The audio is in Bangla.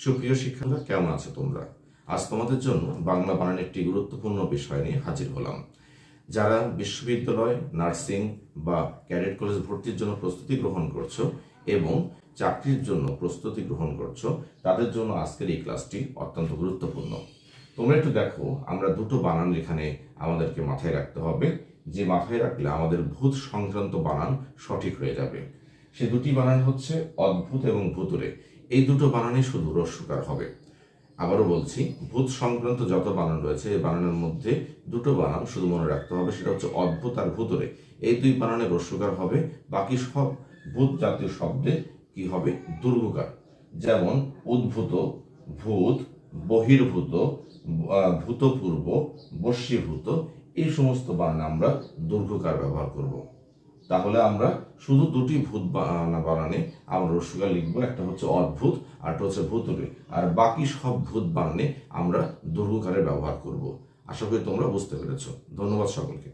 সুপ্রিয় শিক্ষার্থীরা, কেমন আছো তোমরা? আজ তোমাদের জন্য বাংলা বানানের একটি গুরুত্বপূর্ণ বিষয় নিয়ে হাজির হলাম। যারা বিশ্ববিদ্যালয়, নার্সিং বা ক্যাডেট কলেজ ভর্তির জন্য প্রস্তুতি গ্রহণ করছো এবং চাকরির জন্য প্রস্তুতি গ্রহণ করছো, তাদের জন্য আজকের এই ক্লাসটি অত্যন্ত গুরুত্বপূর্ণ। তোমরা একটু দেখো, আমরা দুটো বানান এখানে আমাদেরকে মাথায় রাখতে হবে, যে মাথায় রাখলে আমাদের ভূত সংক্রান্ত বানান সঠিক হয়ে যাবে। সে দুটি বানান হচ্ছে অদ্ভুত এবং ভূতুরে। এই দুটো বানানই শুধু রস্যকার হবে। আবারও বলছি, ভূত সংক্রান্ত যত বানান রয়েছে এই বানানের মধ্যে দুটো বানান শুধু মনে রাখতে হবে, সেটা হচ্ছে অদ্ভুত আর ভূতুরে। এই দুই বানানে রস্যকার হবে, বাকি সব ভূত জাতীয় শব্দে কি হবে? দীর্ঘকার। যেমন উদ্ভূত, ভূত, বহির্ভূত, ভূতপূর্ব, বশীভূত, এই সমস্ত বানানে আমরা দীর্ঘকার ব্যবহার করব। তাহলে আমরা শুধু দুটি ভূত বানানে আমরা রস্যকার লিখবো, একটা হচ্ছে অদ্ভুত আর একটা হচ্ছে ভূতুরে, আর বাকি সব ভূত বানানে আমরা দীর্ঘকারের ব্যবহার করব। আশা করি তোমরা বুঝতে পেরেছো। ধন্যবাদ সকলকে।